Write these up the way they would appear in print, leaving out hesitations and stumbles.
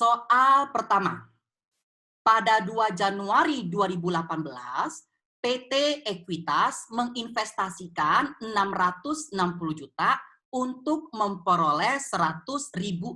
Soal pertama. Pada 2 Januari 2018, PT Ekuitas menginvestasikan 660 juta untuk memperoleh 100.000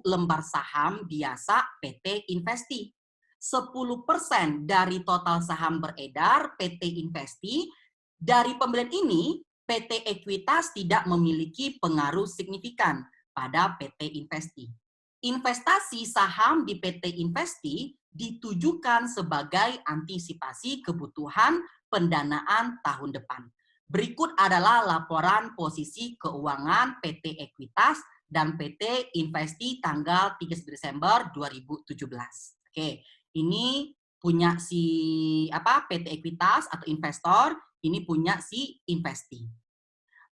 lembar saham biasa PT Investi. 10% dari total saham beredar PT Investi. Dari pembelian ini, PT Ekuitas tidak memiliki pengaruh signifikan pada PT Investi. Investasi saham di PT Investi ditujukan sebagai antisipasi kebutuhan pendanaan tahun depan. Berikut adalah laporan posisi keuangan PT Ekuitas dan PT Investi tanggal 31 Desember 2017. Oke, ini punya si PT Ekuitas atau investor, ini punya si Investi.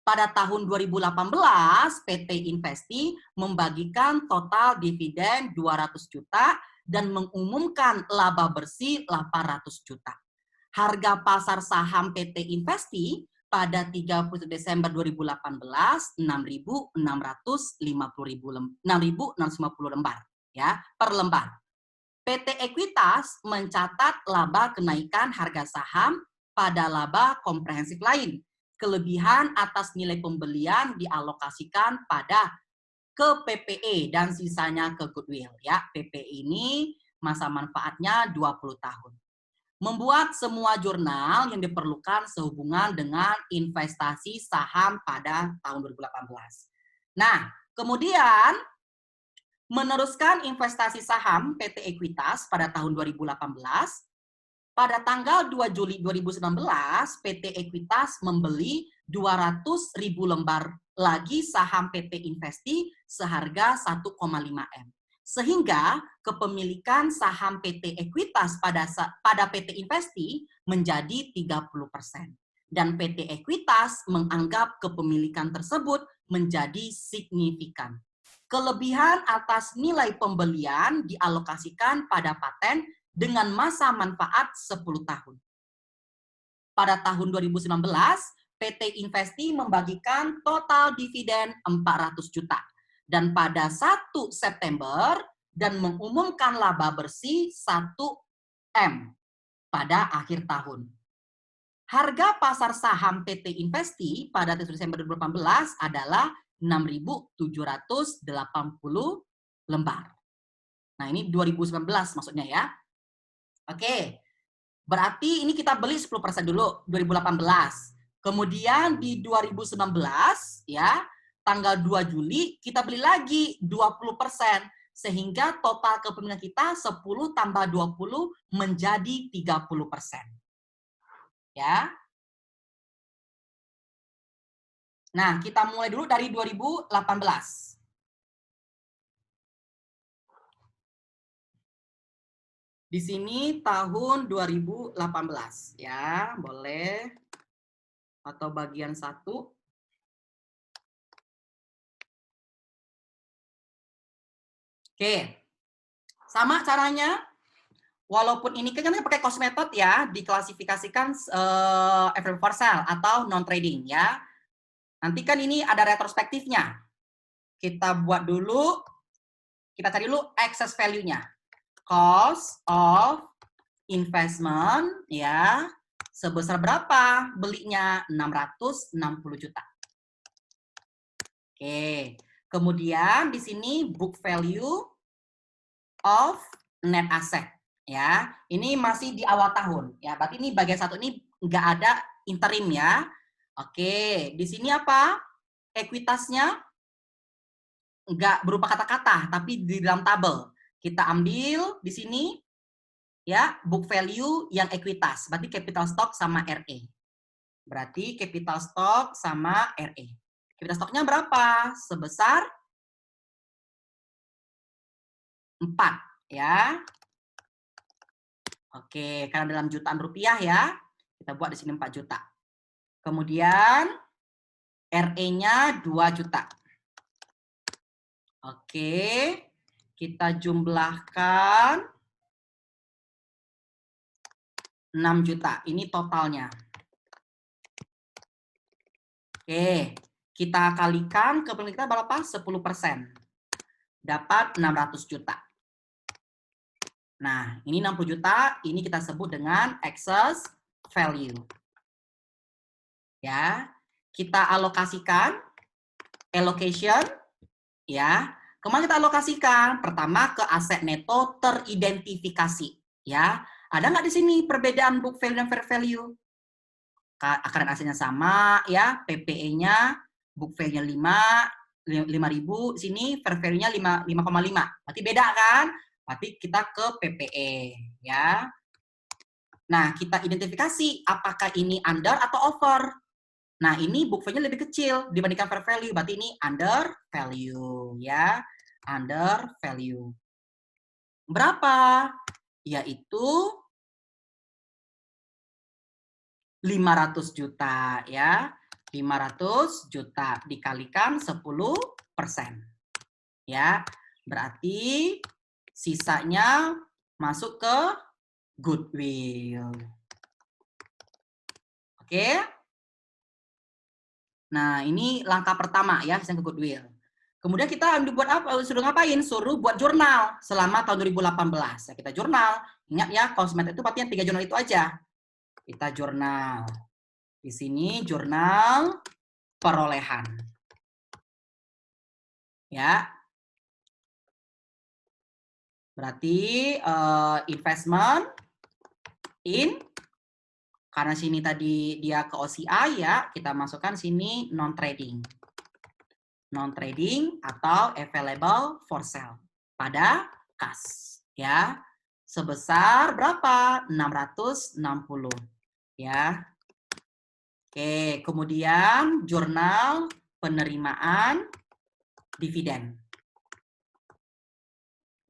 Pada tahun 2018, PT Investi membagikan total dividen 200 juta dan mengumumkan laba bersih 800 juta. Harga pasar saham PT Investi pada 31 Desember 2018 6.650 lembar ya per lembar. PT Ekuitas mencatat laba kenaikan harga saham pada laba komprehensif lain. Kelebihan atas nilai pembelian dialokasikan pada ke PPE dan sisanya ke goodwill ya. PPE ini masa manfaatnya 20 tahun. Membuat semua jurnal yang diperlukan sehubungan dengan investasi saham pada tahun 2018. Nah, kemudian meneruskan investasi saham PT Ekuitas pada tahun 2018. Pada tanggal 2 Juli 2019, PT Ekuitas membeli 200.000 lembar lagi saham PT Investi seharga 1,5 M. Sehingga kepemilikan saham PT Ekuitas pada PT Investi menjadi 30%. Dan PT Ekuitas menganggap kepemilikan tersebut menjadi signifikan. Kelebihan atas nilai pembelian dialokasikan pada paten dengan masa manfaat 10 tahun. Pada tahun 2019, PT Investi membagikan total dividen 400 juta. Dan pada 1 September dan mengumumkan laba bersih 1 M pada akhir tahun. Harga pasar saham PT Investi pada 1 Desember 2018 adalah 6.780 lembar. Nah, ini 2019 maksudnya ya. Oke, berarti ini kita beli 10% dulu, 2018. Kemudian di 2019, ya, tanggal 2 Juli, kita beli lagi 20%. Sehingga total kepemilikan kita 10 tambah 20 menjadi 30%. Ya. Nah, kita mulai dulu dari 2018. Di sini tahun 2018 ya, boleh. Atau bagian 1. Oke. Sama caranya. Walaupun ini kan pakai cost method ya, diklasifikasikan available for sale atau non trading ya. Nanti kan ini ada retrospektifnya. Kita buat dulu, kita cari dulu excess value-nya. Cost of investment ya, sebesar berapa belinya? 660 juta. Oke, kemudian di sini book value of net asset ya. Ini masih di awal tahun ya. Berarti ini bagian 1 ini nggak ada interim ya. Oke, di sini apa? Ekuitasnya nggak berupa kata-kata, tapi di dalam tabel. Kita ambil di sini ya, book value yang ekuitas. Berarti capital stock sama RE. Berarti capital stock sama RE. Capital stocknya berapa? Sebesar 4 ya. Oke, karena dalam jutaan rupiah ya. Kita buat di sini 4 juta. Kemudian RE-nya 2 juta. Oke, kita jumlahkan 6 juta. Ini totalnya. Oke, kita kalikan kepemilikan kita berapa? 10%. Dapat 600 juta. Nah, ini 60 juta, ini kita sebut dengan excess value. Ya, kita alokasikan, allocation, ya. Kemana kita alokasikan? Pertama ke aset neto teridentifikasi, ya. Ada nggak di sini perbedaan book value dan fair value? Akaran asetnya sama, ya. PPE-nya, book value-nya 5.000, sini fair value-nya 5,5. Berarti beda kan? Berarti kita ke PPE, ya. Nah, kita identifikasi apakah ini under atau over. Nah, ini book value-nya lebih kecil dibandingkan fair value. Berarti ini under value, ya. Under value. Berapa? Yaitu 500 juta, ya. 500 juta dikalikan 10%. Ya. Berarti sisanya masuk ke goodwill. Oke? Nah, ini langkah pertama ya, sisanya ke goodwill. Kemudian kita buat apa? Suruh ngapain? Suruh buat jurnal selama tahun 2018. Ya, kita jurnal. Ingat ya, kosmet itu berarti yang 3 jurnal itu aja. Kita jurnal. Di sini jurnal perolehan. Ya. Berarti investment in, karena sini tadi dia ke OCI ya, kita masukkan sini non trading. Non trading atau available for sale pada kas, ya. Sebesar berapa? 660, ya. Oke, kemudian jurnal penerimaan dividen.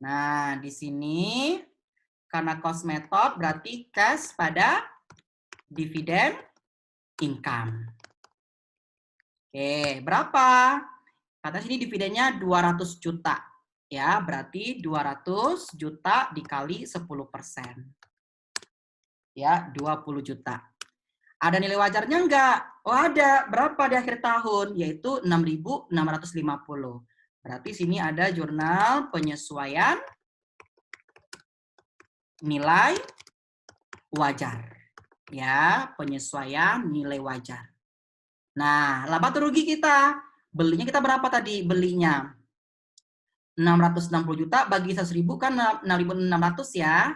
Nah, di sini karena cost method berarti cash pada dividen income. Oke, berapa? Kata sini dividennya 200 juta. Ya, berarti 200 juta dikali 10%. Ya, 20 juta. Ada nilai wajarnya enggak? Oh, ada. Berapa di akhir tahun? Yaitu 6.650. Berarti sini ada jurnal penyesuaian nilai wajar. Ya, penyesuaian nilai wajar. Nah, laba atau rugi kita? Belinya kita berapa tadi? Belinya 660 juta bagi 100.000 kan 6.600 ya.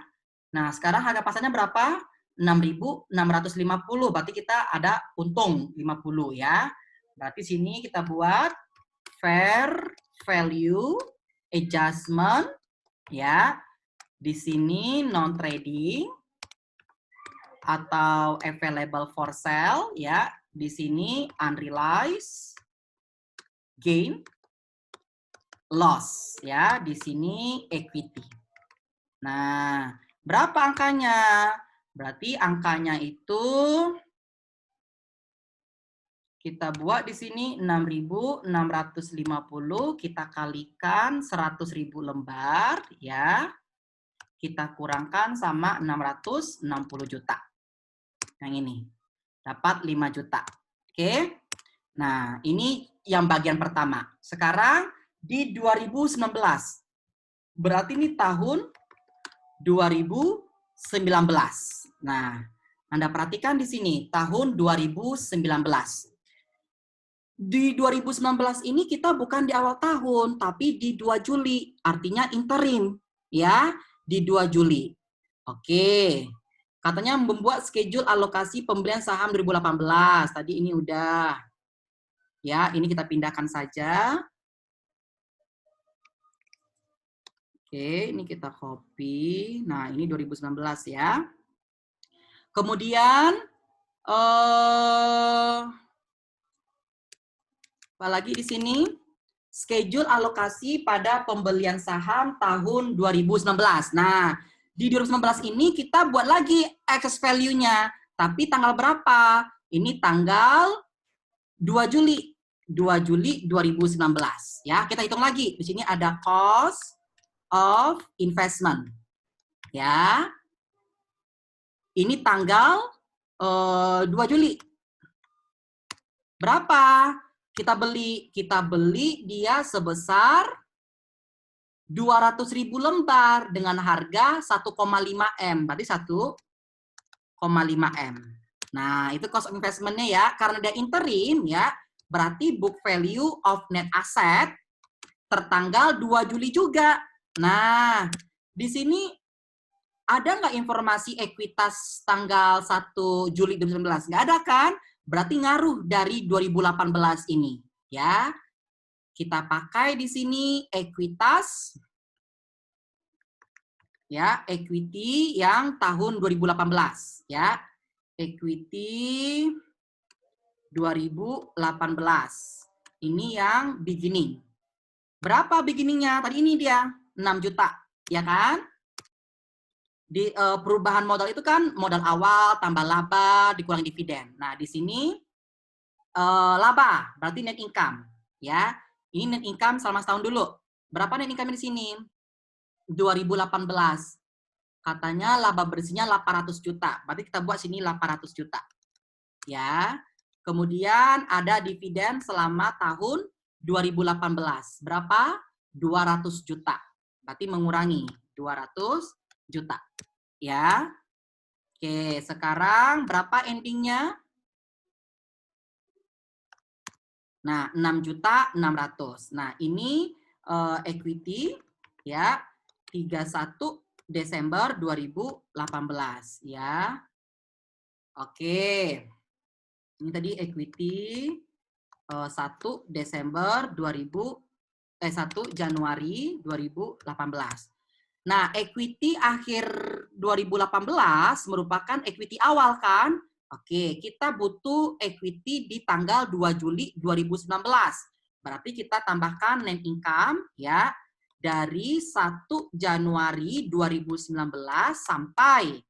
Nah, sekarang harga pasarnya berapa? 6.650. Berarti kita ada untung 50 ya. Berarti sini kita buat fair value adjustment ya. Di sini non trading atau available for sale ya. Di sini unrealized gain loss ya. Di sini equity. Nah, berapa angkanya? Berarti angkanya itu kita buat di sini 6.650, kita kalikan 100.000 lembar ya. Kita kurangkan sama 660 juta. Yang ini. Dapat 5 juta. Oke. Nah, ini yang bagian pertama. Sekarang di 2019. Berarti ini tahun 2019. Nah, Anda perhatikan di sini tahun 2019. Di 2019 ini kita bukan di awal tahun, tapi di 2 Juli, artinya interim, ya, di 2 Juli. Oke. Katanya membuat schedule alokasi pembelian saham 2018. Tadi ini udah. Ya, ini kita pindahkan saja. Oke, ini kita copy. Nah, ini 2019 ya. Kemudian apalagi di sini schedule alokasi pada pembelian saham tahun 2019. Nah, di 2019 ini kita buat lagi excess value-nya. Tapi tanggal berapa? Ini tanggal 2 Juli. 2 Juli 2019. Ya, kita hitung lagi. Di sini ada cost of investment. Ya. Ini tanggal 2 Juli. Berapa? Kita beli dia sebesar 200.000 lembar dengan harga 1,5 M. Berarti 1,5 M. Nah, itu cost of investment-nya ya. Karena dia interim ya, berarti book value of net asset tertanggal 2 Juli juga. Nah, di sini ada nggak informasi ekuitas tanggal 1 Juli 2019? Nggak ada kan? Berarti ngaruh dari 2018 ini. Ya, kita pakai di sini ekuitas, ya, equity yang tahun 2018. Ya, equity 2018. Ini yang beginning. Berapa beginningnya? Tadi ini dia, 6 juta. Ya kan? Di perubahan modal itu kan modal awal tambah laba dikurangi dividen. Nah, di sini laba berarti net income, ya. Ini net income selama setahun dulu. Berapa net income di sini? 2018. Katanya laba bersihnya 800 juta. Berarti kita buat sini 800 juta. Ya. Kemudian ada dividen selama tahun 2018. Berapa? 200 juta. Berarti mengurangi 200 juta. Ya. Oke, sekarang berapa endingnya? Nah, 6.600.000. Nah, ini equity ya 31 Desember 2018 ya. Oke. Ini tadi equity 1 Desember 1 Januari 2018. Nah, equity akhir 2018 merupakan equity awal kan? Oke, kita butuh equity di tanggal 2 Juli 2019. Berarti kita tambahkan net income ya dari 1 Januari 2019 sampai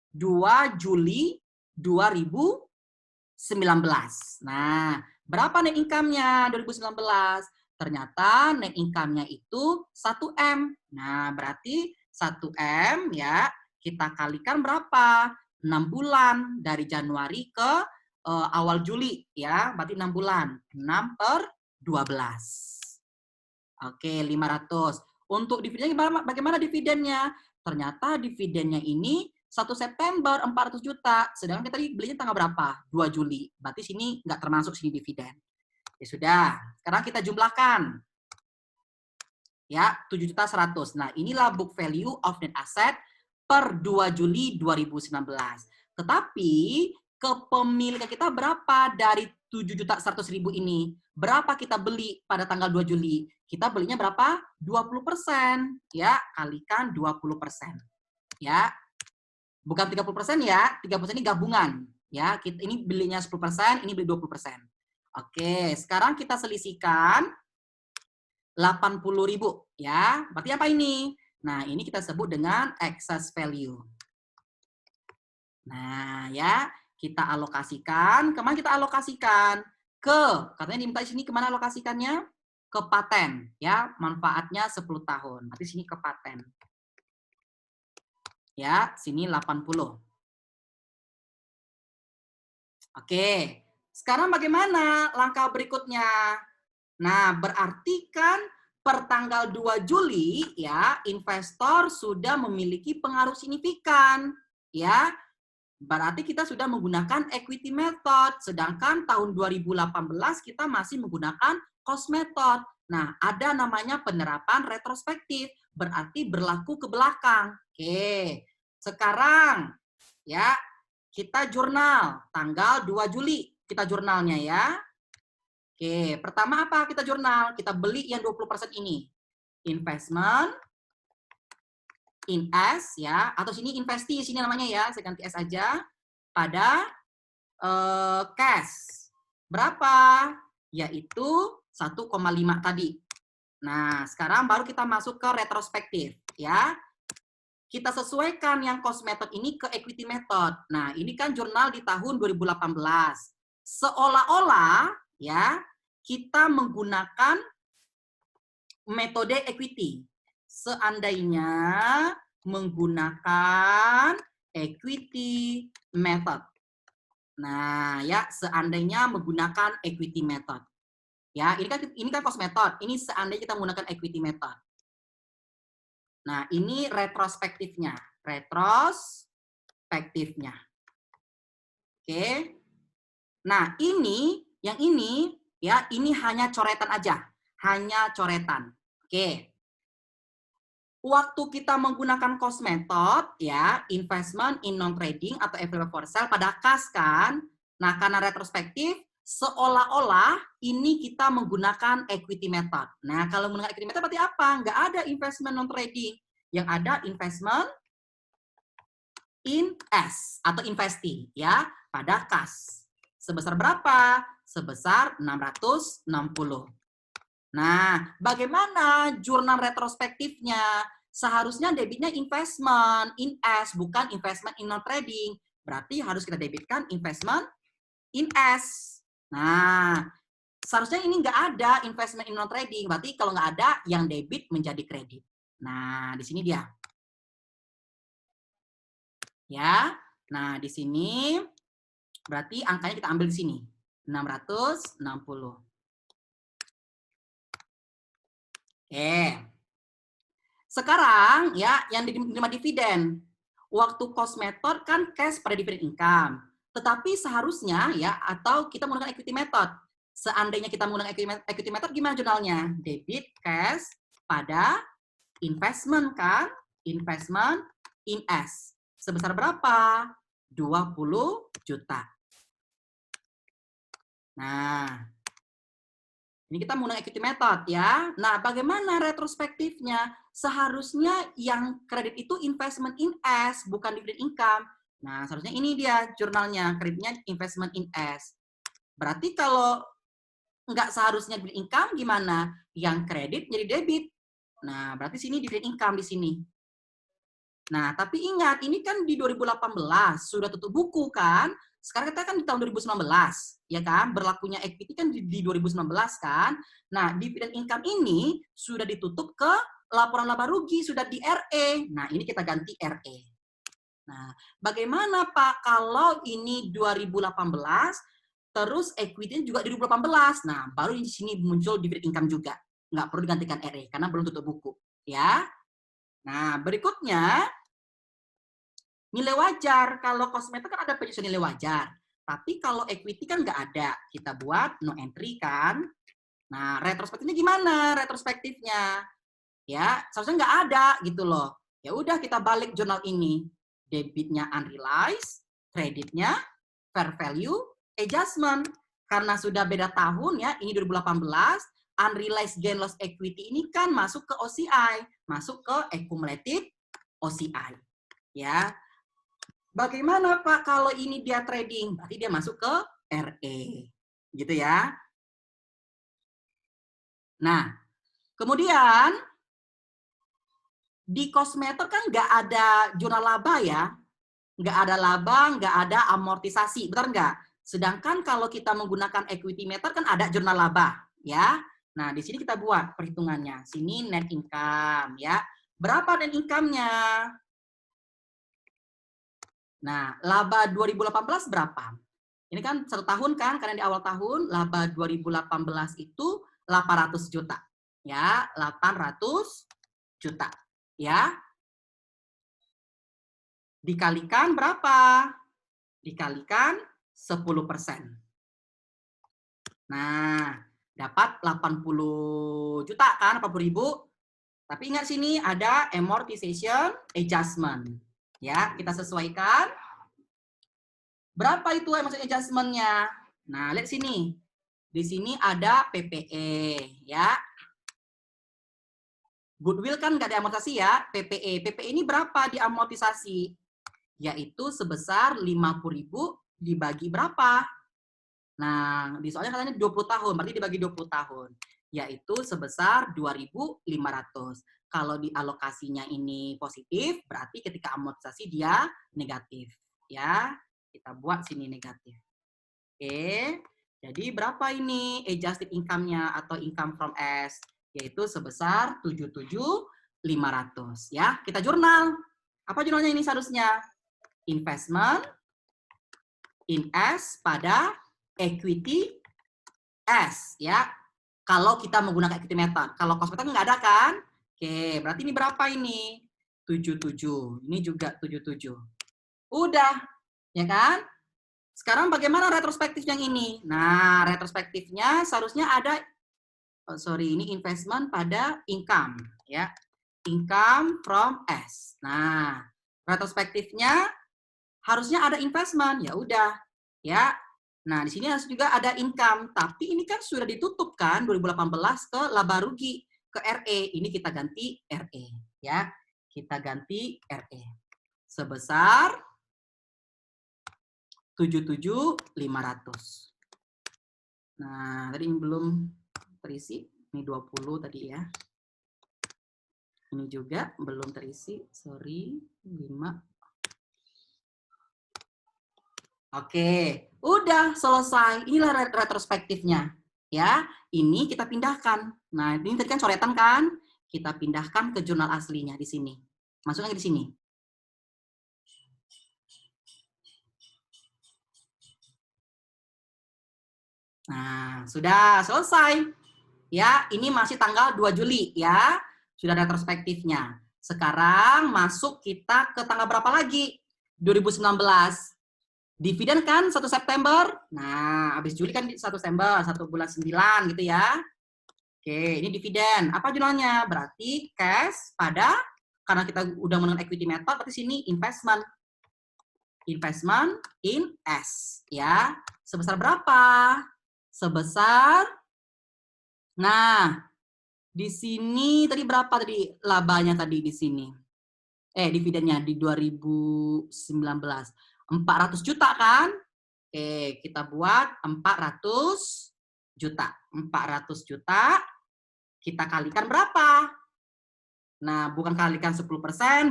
2 Juli 2019. Nah, berapa net income-nya 2019? Ternyata net income-nya itu 1 M. Nah, berarti 1 M ya, kita kalikan berapa? 6 bulan dari Januari ke awal Juli ya, berarti 6 bulan. 6 per 12. Oke, 500. Untuk dividennya bagaimana dividennya? Ternyata dividennya ini 1 September 400 juta. Sedangkan kita tadi belinya tanggal berapa? 2 Juli. Berarti sini nggak termasuk sini dividen. Ya sudah, sekarang kita jumlahkan. Ya, 7.100.000. Nah, inilah book value of net asset per 2 Juli 2019. Tetapi kepemilikan kita berapa dari 7.100.000 ini? Berapa kita beli pada tanggal 2 Juli? Kita belinya berapa? 20%. Ya, kalikan 20%. Ya. Bukan 30% ya, 30% ini gabungan. Ya, ini belinya 10%, ini beli 20%. Oke, sekarang kita selisihkan 80.000 ya. Berarti apa ini? Nah, ini kita sebut dengan excess value. Nah, ya, kita alokasikan. Kemana kita alokasikan? Katanya diminta di sini kemana alokasikannya? Ke paten, ya. Manfaatnya 10 tahun. Berarti sini ke paten. Ya, sini 80. Oke, sekarang bagaimana langkah berikutnya? Nah, berarti kan per tanggal 2 Juli ya, investor sudah memiliki pengaruh signifikan, ya. Berarti kita sudah menggunakan equity method, sedangkan tahun 2018 kita masih menggunakan cost method. Nah, ada namanya penerapan retrospektif, berarti berlaku ke belakang. Oke, sekarang ya kita jurnal tanggal 2 Juli, kita jurnalnya ya. Oke, pertama apa kita jurnal? Kita beli yang 20% ini. Investment in S ya, atau sini investi sini namanya ya, saya ganti S aja. Pada cash. Berapa? Yaitu 1,5 tadi. Nah, sekarang baru kita masuk ke retrospektif ya. Kita sesuaikan yang cost method ini ke equity method. Nah, ini kan jurnal di tahun 2018. Seolah-olah ya kita menggunakan metode equity. Seandainya menggunakan equity method. Nah, ya seandainya menggunakan equity method. Ya, ini kan cost method. Ini seandainya kita menggunakan equity method. Nah, ini retrospektifnya. Retrospektifnya. Oke. Nah, yang ini, ya, ini hanya coretan aja. Hanya coretan. Oke. Waktu kita menggunakan cost method, ya, investment in non-trading atau available for sale pada kas kan. Nah, karena retrospektif, seolah-olah ini kita menggunakan equity method. Nah, kalau menggunakan equity method berarti apa? Nggak ada investment non-trading. Yang ada investment in S atau investee, ya, pada kas. Sebesar berapa? Sebesar 660. Nah, bagaimana jurnal retrospektifnya? Seharusnya debitnya investment in S, bukan investment in non-trading. Berarti harus kita debitkan investment in S. Nah, seharusnya ini nggak ada investment in non-trading. Berarti kalau nggak ada, yang debit menjadi kredit. Nah, di sini dia. Ya, nah di sini berarti angkanya kita ambil di sini. 660. Oke. Sekarang ya yang diterima dividen. Waktu cost method kan cash pada dividend income. Tetapi seharusnya ya atau kita menggunakan equity method. Seandainya kita menggunakan equity method gimana jurnalnya? Debit cash pada investment kan? Investment in S. Sebesar berapa? 20 juta. Nah, ini kita menggunakan equity method ya. Nah, bagaimana retrospektifnya? Seharusnya yang kredit itu investment in S, bukan dividend income. Nah, seharusnya ini dia jurnalnya, kreditnya investment in S. Berarti kalau nggak seharusnya dividend income gimana? Yang kredit jadi debit. Nah, berarti sini dividend income di sini. Nah, tapi ingat, ini kan di 2018, sudah tutup buku kan? Sekarang kita kan di tahun 2019, ya kan? Berlakunya equity kan di 2019 kan? Nah, dividend income ini sudah ditutup ke laporan laba rugi, sudah di RE. Nah, ini kita ganti RE. Nah, bagaimana Pak kalau ini 2018, terus equity juga di 2018? Nah, baru di sini muncul dividend income juga. Nggak perlu digantikan RE, karena belum tutup buku. Ya. Nah, berikutnya, nilai wajar. Kalau kosmetik kan ada penyusun nilai wajar. Tapi kalau equity kan nggak ada. Kita buat no entry kan. Nah, retrospektifnya gimana? Retrospektifnya ya seharusnya nggak ada gitu loh. Ya udah kita balik jurnal ini. Debitnya unrealized, kreditnya fair value adjustment. Karena sudah beda tahun ya, ini 2018, unrealized gain loss equity ini kan masuk ke OCI, masuk ke accumulated OCI. Ya, bagaimana Pak kalau ini dia trading? Berarti dia masuk ke RE. Gitu ya. Nah, kemudian di Cosmeter kan nggak ada jurnal laba ya. Nggak ada laba, nggak ada amortisasi. Benar nggak? Sedangkan kalau kita menggunakan equity method kan ada jurnal laba. Ya. Nah, di sini kita buat perhitungannya. Sini net income. Ya. Berapa net income-nya? Nah, laba 2018 berapa? Ini kan satu tahun kan, karena di awal tahun laba 2018 itu 800 juta. Ya, 800 juta. Ya. Dikalikan berapa? Dikalikan 10%. Nah, dapat 80 juta kan, 80 ribu. Tapi ingat sini ada amortization adjustment. Ya, kita sesuaikan. Berapa itu amortization adjustment-nya? Nah, lihat sini. Di sini ada PPE, ya. Goodwill kan nggak ada amortisasi ya, PPE. PPE ini berapa diamortisasi? Yaitu sebesar 50.000 dibagi berapa? Nah, di soalnya katanya 20 tahun, berarti dibagi 20 tahun. Yaitu sebesar 2.500. Kalau di alokasinya ini positif, berarti ketika amortisasi dia negatif. Ya, kita buat sini negatif. Oke, jadi berapa ini adjusted income-nya atau income from S? Yaitu sebesar 77.500. Ya, kita jurnal. Apa jurnalnya ini seharusnya? Investment in S pada equity S. Ya, kalau kita menggunakan equity method. Kalau cost method nggak ada kan? Oke, berarti ini berapa ini? 77. Ini juga 77. Udah, ya kan? Sekarang bagaimana retrospektif yang ini? Nah, retrospektifnya seharusnya ada, ini investment pada income, ya. Income from S. Nah, retrospektifnya harusnya ada investment, ya udah, ya. Nah, di sini harus juga ada income, tapi ini kan sudah ditutup kan 2018 ke laba rugi, ke RE. Ini kita ganti RE, ya. Kita ganti RE. Sebesar 77.500. Nah, tadi ini belum terisi, ini 20 tadi ya. Ini juga belum terisi, sorry, 5. Oke, udah selesai. Inilah retrospektifnya. Ya, ini kita pindahkan. Nah, ini tadi kan coretan kan? Kita pindahkan ke jurnal aslinya di sini. Masuknya di sini. Nah, sudah selesai. Ya, ini masih tanggal 2 Juli ya. Sudah retrospektifnya. Sekarang masuk kita ke tanggal berapa lagi? 2019. Dividen kan 1 September. Nah, habis Juli kan 1 September, 1 bulan 9 gitu ya. Oke, ini dividen. Apa jurnalnya? Berarti cash pada, karena kita udah menggunakan equity method, berarti sini investment. Investment in S. Ya. Sebesar berapa? Sebesar, nah, di sini tadi berapa tadi labanya tadi di sini? Dividennya di 2019. 400 juta kan? Oke, kita buat 400 juta. 400 juta kita kalikan berapa? Nah, bukan kalikan 10%,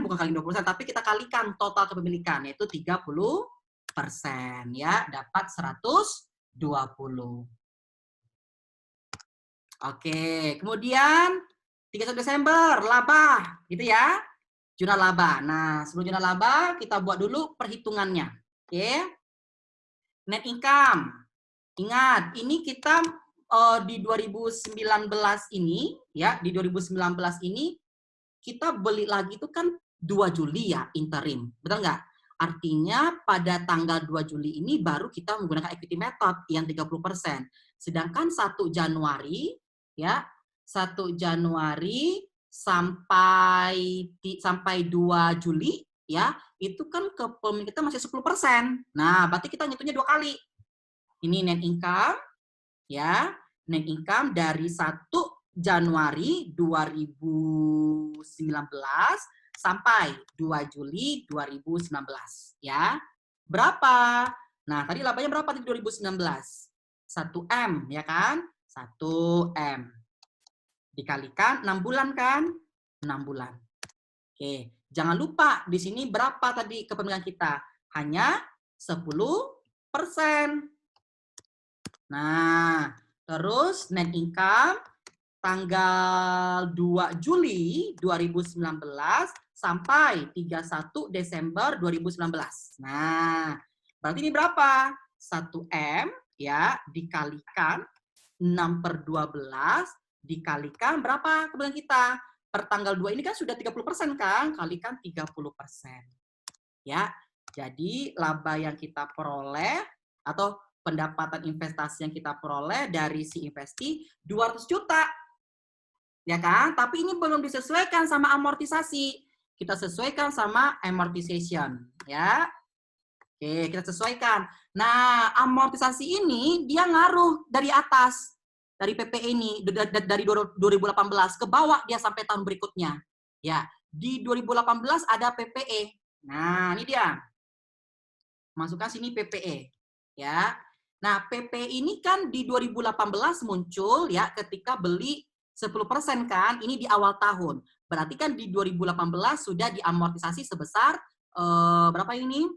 bukan kali 20%, tapi kita kalikan total kepemilikan, yaitu 30%. Ya, dapat 120. Oke, kemudian 31 Desember, laba, gitu ya. Jurnal laba. Nah, sebelum jurnal laba, kita buat dulu perhitungannya. Oke. Net income. Ingat, ini kita di 2019 ini, ya, di 2019 ini, kita beli lagi itu kan 2 Juli ya, interim. Betul nggak? Artinya pada tanggal 2 Juli ini baru kita menggunakan equity method yang 30%. Sedangkan 1 Januari, ya, 1 Januari sampai 2 Juli, ya, itu kan kepemilikan kita masih 10%. Nah, berarti kita ngitungnya 2 kali. Ini net income, ya, net income dari 1 Januari 2019 sampai 2 Juli 2019, ya. Berapa? Nah, tadi labanya berapa di 2019? 1 M, ya kan? 1 M. Dikalikan 6 bulan kan? 6 bulan. Oke, jangan lupa di sini berapa tadi kepemilikan kita? Hanya 10%. Nah, terus net income tanggal 2 Juli 2019 sampai 31 Desember 2019. Nah, berarti ini berapa? 1 M ya dikalikan 6/12 dikalikan berapa kepemilikan kita? Per tanggal 2 ini kan sudah 30% kan? Kalikan 30%. Ya. Jadi laba yang kita peroleh atau pendapatan investasi yang kita peroleh dari si investi 200 juta. Ya kan? Tapi ini belum disesuaikan sama amortisasi. Kita sesuaikan sama amortization, ya. Oke, kita sesuaikan. Nah, amortisasi ini dia ngaruh dari atas. Dari PPE ini dari 2018 ke bawah dia sampai tahun berikutnya. Ya, di 2018 ada PPE. Nah, ini dia. Masukkan sini PPE, ya. Nah, PPE ini kan di 2018 muncul ya ketika beli 10% kan, ini di awal tahun. Berarti kan di 2018 sudah diamortisasi sebesar berapa ini?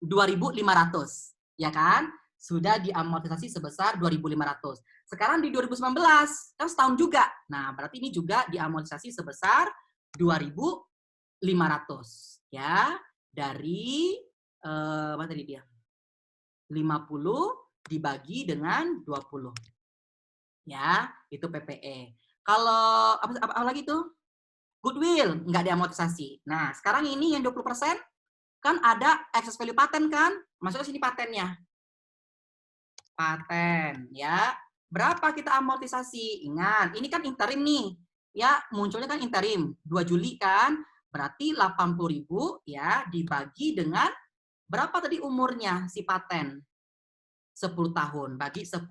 2.500, ya kan? Sudah diamortisasi sebesar 2.500. Sekarang di 2019 kan setahun juga. Nah, berarti ini juga diamortisasi sebesar 2.500, ya. Dari apa tadi dia? 50 dibagi dengan 20. Ya, itu PPE. Kalau apa lagi tuh? Goodwill nggak diamortisasi. Nah, sekarang ini yang 20% kan ada excess value paten kan? Masuknya sini patennya. Paten, ya. Berapa kita amortisasi? Ingat, ini kan interim nih. Ya, munculnya kan interim. 2 Juli kan? Berarti 80.000 ya dibagi dengan berapa tadi umurnya si paten? 10 tahun bagi 10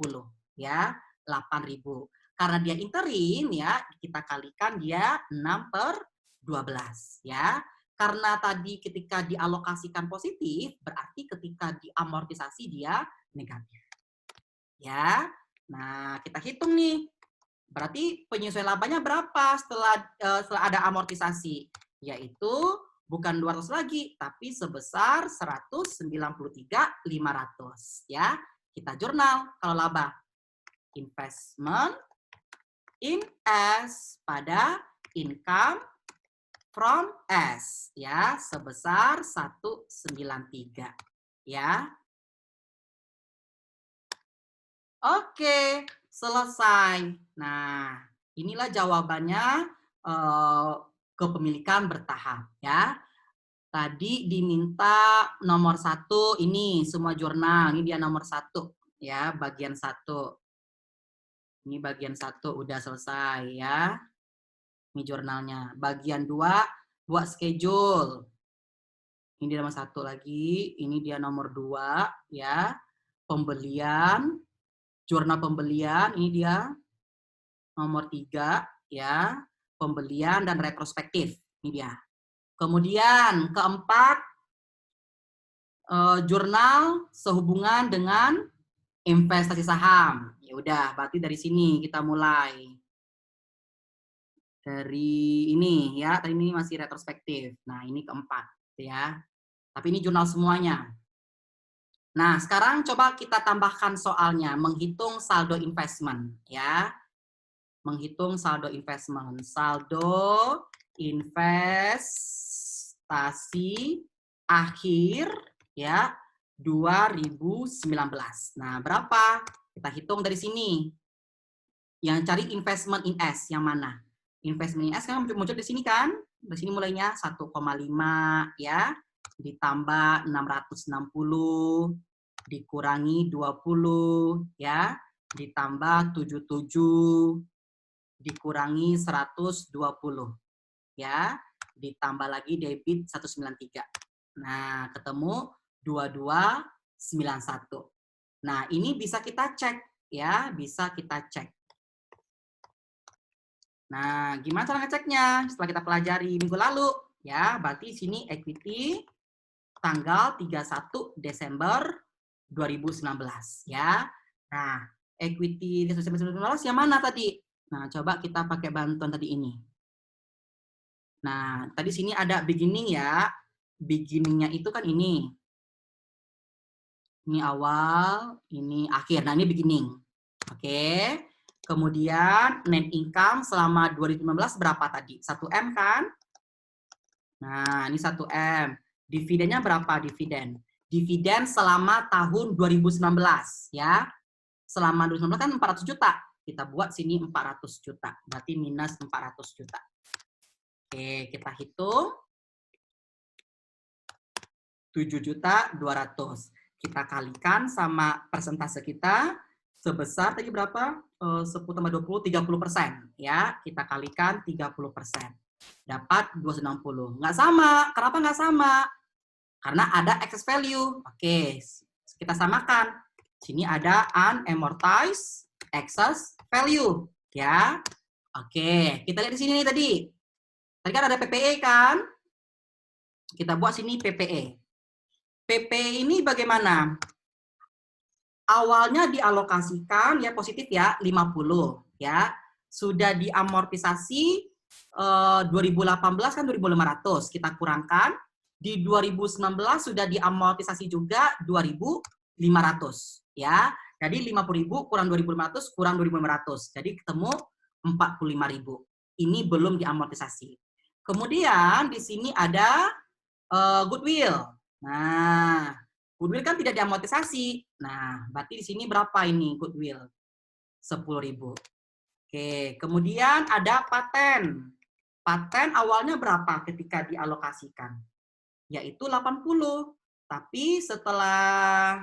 ya, 8.000. Karena dia interim ya, kita kalikan dia 6/12 ya. Karena tadi ketika dialokasikan positif, berarti ketika diamortisasi dia negatif. Ya. Nah, kita hitung nih. Berarti penyesuaian labanya berapa setelah ada amortisasi? Yaitu bukan 200 lagi, tapi sebesar 193.500 ya. Kita jurnal kalau laba. Investment in S pada income from S ya, sebesar 193 ya. Oke, selesai. Nah, inilah jawabannya kepemilikan bertahap ya. Tadi diminta nomor 1 ini semua jurnal, ini dia nomor 1 ya, bagian 1. Ini bagian 1 udah selesai ya. Ini jurnalnya. Bagian 2 buat schedule. Ini dia nomor 1 lagi, ini dia nomor 2 ya. Pembelian, jurnal pembelian, ini dia nomor 3 ya, pembelian dan retrospektif. Ini dia. Kemudian keempat, jurnal sehubungan dengan investasi saham. Ya udah, berarti dari sini kita mulai. Dari ini ya, tadi ini masih retrospektif. Nah, ini keempat ya. Tapi ini jurnal semuanya. Nah, sekarang coba kita tambahkan soalnya, menghitung saldo investment ya. Menghitung saldo investment. Saldo investasi akhir ya 2019. Nah, berapa? Kita hitung dari sini. Yang cari investment in S yang mana? Investment in S kan muncul di sini kan? Di sini mulainya 1,5 ya, ditambah 660 dikurangi 20 ya, ditambah 77 dikurangi 120 ya, ditambah lagi debit 193. Nah, ketemu 2291. Nah, ini bisa kita cek ya, bisa kita cek. Nah, gimana cara ngeceknya? Setelah kita pelajari minggu lalu ya, berarti sini equity tanggal 31 Desember 2019 ya. Nah, equity Desember 2019 yang mana tadi? Nah, coba kita pakai bantuan tadi ini. Nah, tadi sini ada beginning ya. Beginning-nya itu kan ini. Ini awal, ini akhir. Nah, ini beginning. Oke. Kemudian net income selama 2015 berapa tadi? 1M kan? Nah, ini 1M. Dividennya berapa dividen? Dividen selama tahun 2019 ya. Selama 2019 kan 400 juta. Kita buat sini 400 juta. Berarti minus 400 juta. Oke, kita hitung. 7.200.000. Kita kalikan sama persentase kita sebesar tadi berapa? 10 tambah 20, 30%. Ya, kita kalikan 30%. Dapat 260. Nggak sama. Kenapa nggak sama? Karena ada excess value. Oke, kita samakan. Sini ada unamortized excess value. Ya, oke. Kita lihat di sini nih tadi. Tadi kan ada PPE kan? Kita buat sini PPE. PPE ini bagaimana? Awalnya dialokasikan ya positif ya 50 ya. Sudah diamortisasi 2018 kan 2.500 kita kurangkan. Di 2019 sudah diamortisasi juga 2.500 ya. Jadi 50.000 kurang 2.500 kurang 2.500. Jadi ketemu 45.000. Ini belum diamortisasi. Kemudian di sini ada goodwill. Nah, goodwill kan tidak diamortisasi. Nah, berarti di sini berapa ini goodwill? 10.000. Oke, kemudian ada paten. Paten awalnya berapa ketika dialokasikan? Yaitu 80. Tapi setelah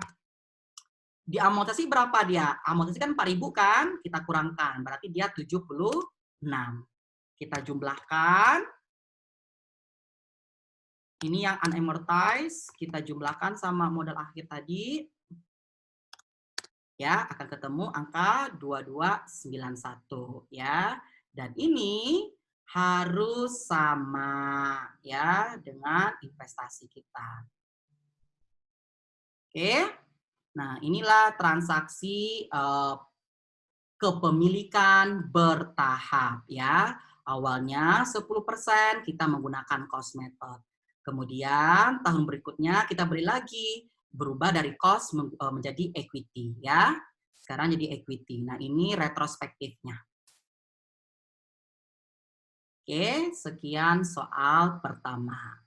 diamortisasi berapa dia? Amortisasi kan 4.000 kan? Kita kurangkan. Berarti dia 76. Kita jumlahkan. Ini yang unamortized. Kita jumlahkan sama modal akhir tadi. Ya, akan ketemu angka 2291 ya. Dan ini harus sama ya dengan investasi kita. Oke. Nah, inilah transaksi kepemilikan bertahap ya. Awalnya 10% kita menggunakan cost method. Kemudian tahun berikutnya kita beri lagi, berubah dari cost menjadi equity ya. Sekarang jadi equity. Nah, ini retrospektifnya. Oke, sekian soal pertama.